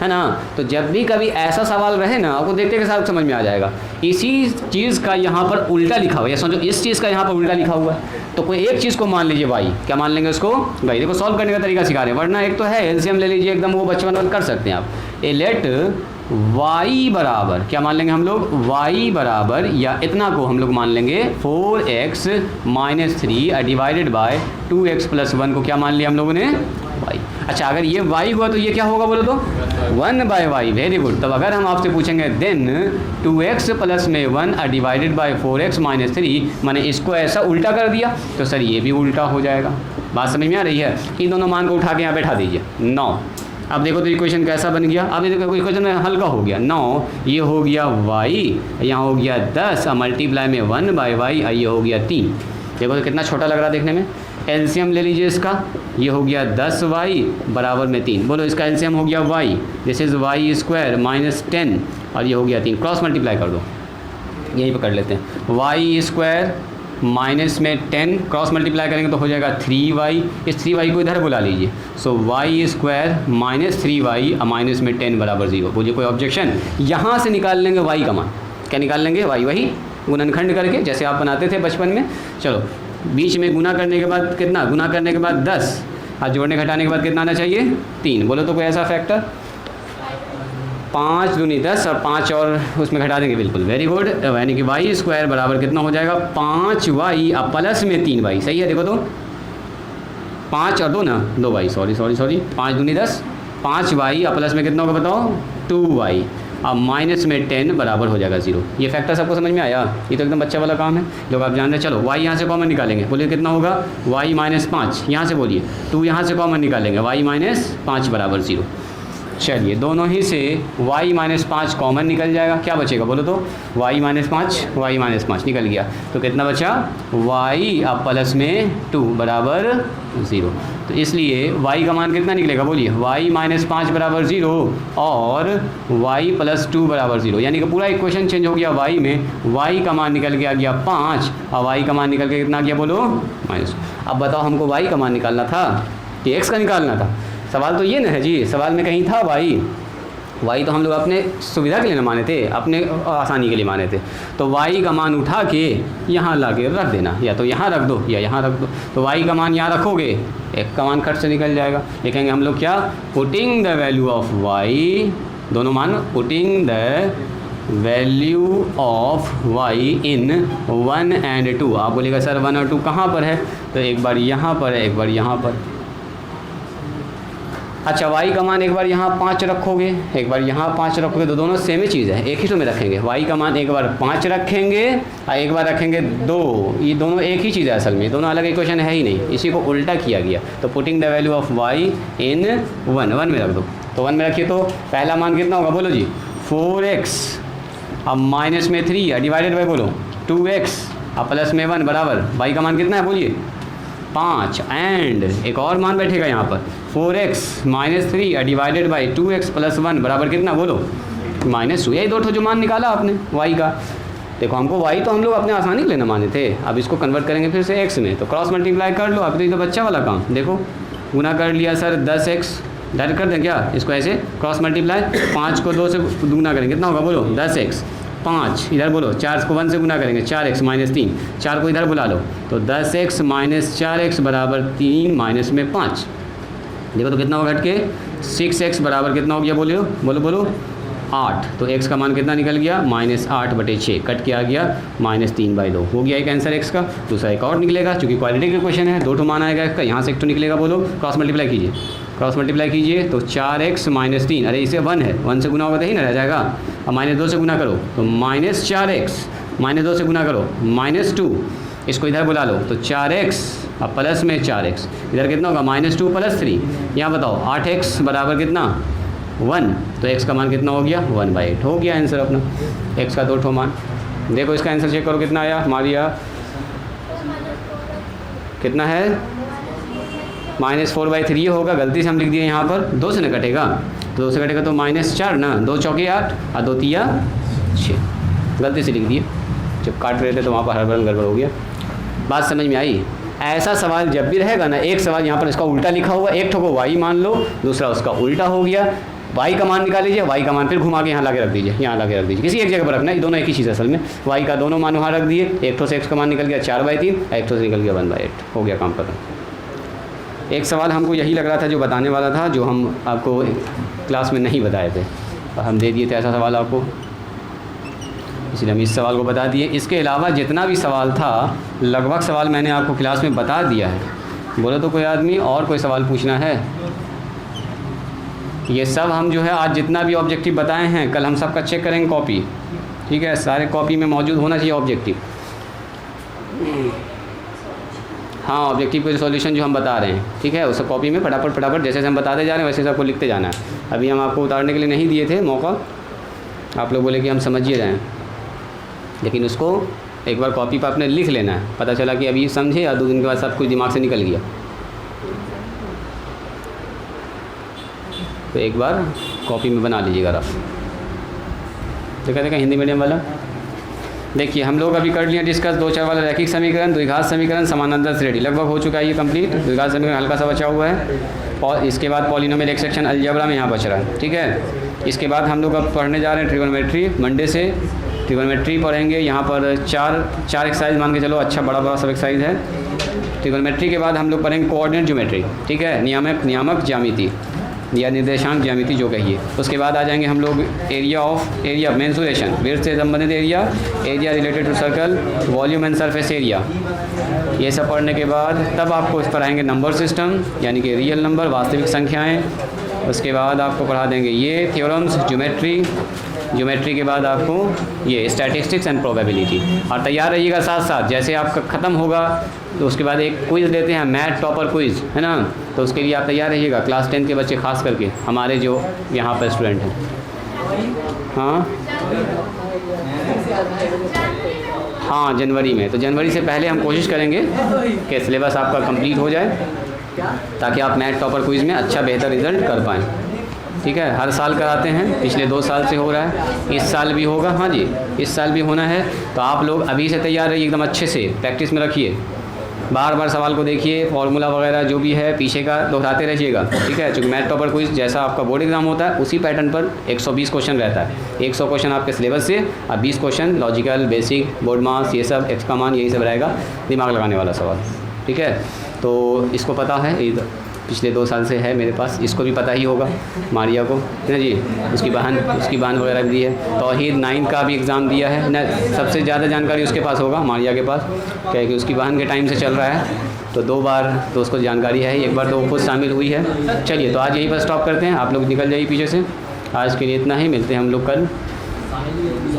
है ना। तो जब भी कभी ऐसा सवाल रहे ना, आपको देखते के साथ समझ में आ जाएगा, इसी चीज़ का यहाँ पर उल्टा लिखा हुआ है, या समझो इस चीज़ का यहाँ पर उल्टा लिखा हुआ है, तो कोई एक चीज़ को मान लीजिए y, क्या मान लेंगे उसको y। देखो सॉल्व करने का तरीका सिखा रहे हैं, वरना एक तो है एलसीएम ले लीजिए एकदम, वो बचपन वाला कर सकते हैं आप। ए लेट y बराबर क्या मान लेंगे हम लोग, y बराबर या इतना को हम लोग मान लेंगे 4x - 3 डिवाइडेड बाय 2x + 1 को क्या मान लिया हम लोगों ने, y। अच्छा अगर ये y हुआ तो ये क्या होगा बोलो तो 1/y। Very good. तब अगर हम आपसे पूछेंगे देन 2x + में 1 डिवाइडेड बाय 4x - 3, मैंने इसको ऐसा उल्टा कर दिया तो सर ये भी उल्टा हो जाएगा। बात समझ में आ रही है। इन दोनों मान को उठा के यहाँ बैठा दीजिए 9। अब देखो तो इक्वेशन कैसा बन गया, अब देखो इक्वेशन हल्का हो गया। 9 ये हो गया y, यहाँ हो गया 10 मल्टीप्लाई में 1/y, ये हो गया 3। देखो तो कितना छोटा लग रहा है देखने में। एलसीएम ले लीजिए इसका, ये हो गया 10y बराबर में 3। बोलो इसका एलसीएम हो गया y, दिस इज़ y² - 10 और ये हो गया 3। क्रॉस मल्टीप्लाई कर दो, यहीं पर कर लेते हैं। y² माइनस में 10 क्रॉस मल्टीप्लाई करेंगे तो हो जाएगा 3y। इस 3y को इधर बुला लीजिए। सो y² - 3y माइनस में 10 बराबर 0। बोलिए कोई ऑब्जेक्शन। यहाँ से निकाल लेंगे y का मान। क्या निकाल लेंगे y, वही गुणनखंड करके जैसे आप बनाते थे बचपन में। चलो बीच में गुना करने के बाद कितना, गुना करने के बाद 10 और जोड़ने घटाने के बाद कितना आना चाहिए 3। बोलो तो कोई ऐसा फैक्टर। 5 दूनी 10 और 5 और उसमें घटा देंगे, बिल्कुल वेरी गुड। यानी कि y² बराबर कितना हो जाएगा 5y अब प्लस में 3y। सही है। देखो तो 5 और 2 ना 2y, सॉरी 5 दूनी 10, 5y अब प्लस में कितना होगा बताओ 2y अब माइनस में 10 बराबर हो जाएगा 0। ये फैक्टर सबको समझ में आया। ये तो एकदम बच्चा वाला काम है, लोग आप जान रहे हैं। चलो y यहाँ से कॉमन निकालेंगे, बोलिए कितना होगा y - 5। यहाँ से बोलिए 2 यहाँ से कॉमन निकालेंगे, y - 5 बराबर 0। चलिए दोनों ही से y - 5 कॉमन निकल जाएगा। क्या बचेगा बोलो तो y - 5 निकल गया। तो कितना बचा y अब प्लस में 2 बराबर 0। तो इसलिए y का मान कितना निकलेगा बोलिए y - 5 बराबर 0 और y + 2 बराबर 0। यानी कि पूरा इक्वेशन चेंज हो गया। y में y का मान निकल के आ गया 5 और y का मान निकल के कितना आ गया बोलो -। अब बताओ हमको y का मान निकालना था कि x का निकालना था। सवाल तो ये ना है जी, सवाल में कहीं था y तो हम लोग अपने सुविधा के लिए ना माने थे, अपने आसानी के लिए माने थे। तो y का मान उठा के यहाँ ला के रख देना, या तो यहाँ रख दो या यहाँ रख दो। तो y का मान यहाँ रखोगे, x का मान खट से निकल जाएगा। लिखेंगे हम लोग क्या, putting the value of y, दोनों मान putting the value of y in 1 and 2। आप बोलिएगा सर 1 और 2 कहाँ पर है, तो एक बार यहाँ पर है, एक बार यहाँ पर। अच्छा y का मान एक बार यहाँ 5 रखोगे, एक बार यहाँ 5 रखोगे, तो दोनों सेम ही चीज़ है, एक ही तो में रखेंगे। y का मान एक बार 5 रखेंगे और एक बार रखेंगे 2। ये दोनों एक ही चीज़ है असल में, दोनों अलग इक्वेशन है ही नहीं, इसी को उल्टा किया गया। तो putting the value of y इन 1 में रख दो। तो 1 में रखिए तो पहला मान कितना होगा बोलो जी 4x अब माइनस में 3 डिवाइडेड बाई बोलो 2x अब प्लस में 1 बराबर y का मान कितना है बोलिए 5 एंड एक और मान बैठेगा यहाँ पर 4x - 3 डिवाइडेड बाई 2x + 1 बराबर कितना बोलो -2। यही दो ठो जो मान निकाला आपने y का। देखो हमको y तो हम लोग अपने आसानी के लिए ना माने थे, अब इसको कन्वर्ट करेंगे फिर से x में, तो क्रॉस मल्टीप्लाई कर लो। अब तो ये तो बच्चा वाला काम। देखो गुना कर लिया सर 10x, डायरेक्ट कर दें क्या इसको ऐसे क्रॉस मल्टीप्लाई। 5 को 2 से गुना करेंगे कितना होगा बोलो 10x, 5 इधर बोलो 4 को 1 से गुना करेंगे 4x - 3, 4 को इधर बुला लो तो 10x - 4x बराबर 3 माइनस में 5। देखो तो कितना होगा हट के 6x बराबर कितना हो गया बोलो बोलो बोलो 8। तो x का मान कितना निकल गया -8/6, कट के आ गया -3/2। हो गया एक आंसर x का। दूसरा एक और निकलेगा, चूँकि क्वालिटी का क्वेश्चन है, 2 ठो मान आएगा इसका, यहाँ से एक तो निकलेगा बोलो क्रॉस मल्टीप्लाई कीजिए, क्रॉस मल्टीप्लाई कीजिए तो 4x - 3, अरे इसे 1 है, 1 से गुना होगा तो ही ना रह जाएगा। अब -2 से गुना करो तो -4x, -2 से गुना करो -2, इसको इधर बुला लो तो 4x अब प्लस में 4x, इधर कितना होगा -2 + 3। यहाँ बताओ 8x बराबर कितना 1, तो x का मान कितना हो गया 1/8। हो गया आंसर अपना x का 2 ठो मान। देखो इसका आंसर चेक करो कितना आया हमारे यहाँ, कितना है -4/3 होगा, गलती से हम लिख दिए यहाँ पर, 2 से न कटेगा तो 2 से कटेगा तो -4 ना, 2 चौके 8 और 2 तिया 6, गलती से लिख दिए। जब काट रहे थे तो वहाँ पर हड़बड़ गड़बड़ हो गया। बात समझ में आई। ऐसा सवाल जब भी रहेगा ना, एक सवाल यहाँ पर इसका उल्टा लिखा हुआ, एक ठो को y मान लो, दूसरा उसका उल्टा हो गया, y का मान निकाल लीजिए, y का मान फिर घुमा के यहाँ ला के रख दीजिए, यहाँ ला के रख दीजिए, किसी एक जगह पर रखना है, दोनों एक ही चीज़ असल में। y का दोनों मान वहाँ रख दिए, एक ठो से x का मान निकल गया 4/3, एक ठो से निकल गया 1/8। हो गया काम खत्म। एक सवाल हमको यही लग रहा था जो बताने वाला था, जो हम आपको क्लास में नहीं बताए थे। और हम दे दिए थे ऐसा सवाल आपको, इसलिए हम इस सवाल को बता दिए। इसके अलावा जितना भी सवाल था लगभग सवाल मैंने आपको क्लास में बता दिया है। बोलो तो कोई आदमी और कोई सवाल पूछना है? ये सब हम जो है आज जितना भी ऑब्जेक्टिव बताए हैं कल हम सबका चेक करेंगे कॉपी, ठीक है? सारे कॉपी में मौजूद होना चाहिए ऑब्जेक्टिव। हाँ, ऑब्जेक्टिव के सॉल्यूशन जो हम बता रहे हैं, ठीक है, उस कॉपी में फटाफट जैसे हम बताते जा रहे हैं वैसे सबको लिखते जाना है। अभी हम आपको उतारने के लिए नहीं दिए थे मौका, आप लोग बोले कि हम समझिए जाएँ, लेकिन उसको एक बार कॉपी पर आपने लिख लेना है। पता चला कि अभी समझे या 2 दिन के बाद सब कुछ दिमाग से निकल गया, तो एक बार कॉपी में बना लीजिएगा आप। देखा हिंदी मीडियम वाला। देखिए हम लोग अभी कर लिए डिस्कस 2 4 वाला रैखिक समीकरण, द्विघात समीकरण, समानांतर श्रेणी लगभग हो चुका है ये कंप्लीट। द्विघात समीकरण हल्का सा बचा हुआ है, और इसके बाद पॉलिनोमियल एक्सेक्शन अलजेब्रा में यहाँ बच रहा है, ठीक है। इसके बाद हम लोग अब पढ़ने जा रहे हैं ट्रिगोनोमेट्री। मंडे से ट्रिगोनोमेट्री पढ़ेंगे। यहाँ पर चार एक्सरसाइज मान के चलो, अच्छा बड़ा सब एक्सरसाइज है। ट्रिगोनोमेट्री के बाद हम लोग पढ़ेंगे कोऑर्डिनेट ज्योमेट्री, ठीक है, नियामक ज्यामिति या निर्देशांक ज्यामिति जो कहिए। उसके बाद आ जाएंगे हम लोग एरिया मेंसुरेशन, वृत्त से संबंधित area related to circle, volume and surface area. ये सब पढ़ने के बाद तब आपको पढ़ाएंगे नंबर सिस्टम, यानी कि रियल नंबर, वास्तविक संख्याएं। उसके बाद आपको पढ़ा देंगे ये थ्योरम्स, ज्योमेट्री के बाद आपको ये स्टैटिस्टिक्स एंड प्रोबेबिलिटी। और तैयार रहिएगा साथ साथ, जैसे आपका ख़त्म होगा तो उसके बाद एक क्विज़ देते हैं, मैथ टॉपर क्विज़, है ना, तो उसके लिए आप तैयार रहिएगा। क्लास 10 के बच्चे खास करके हमारे जो यहाँ पर स्टूडेंट हैं। हाँ, जनवरी में। तो जनवरी से पहले हम कोशिश करेंगे कि सिलेबस आपका कंप्लीट हो जाए, ताकि आप मैथ टॉपर क्विज़ में अच्छा बेहतर रिजल्ट कर पाएँ, ठीक है। हर साल कराते हैं, पिछले 2 साल से हो रहा है, इस साल भी होगा। हाँ जी, इस साल भी होना है। तो आप लोग अभी से तैयार रहिए, एकदम अच्छे से प्रैक्टिस में रखिए, बार बार सवाल को देखिए, फार्मूला वगैरह जो भी है पीछे का दोहराते रहिएगा, ठीक है। चूँकि मैथ टॉपर क्विज़ जैसा आपका बोर्ड एग्जाम होता है उसी पैटर्न पर 120 क्वेश्चन रहता है। 100 क्वेश्चन आपके सिलेबस से और 20 question logical, basic, board marks, ये सब एक्स का मान, यही सब रहेगा, दिमाग लगाने वाला सवाल, ठीक है। तो इसको पता है, पिछले 2 साल से है मेरे पास, इसको भी पता ही होगा, मारिया को, है ना जी। उसकी बहन वगैरह भी दी है। तौहीद 9 का भी एग्ज़ाम दिया है ना, सबसे ज़्यादा जानकारी उसके पास होगा, मारिया के पास, क्या है कि उसकी बहन के टाइम से चल रहा है, तो 2 बार तो उसको जानकारी है, एक बार तो वो खुद शामिल हुई है। चलिए, तो आज यहीं पर स्टॉप करते हैं, आप लोग निकल जाइए पीछे से। आज के लिए इतना ही, मिलते हैं हम लोग कल।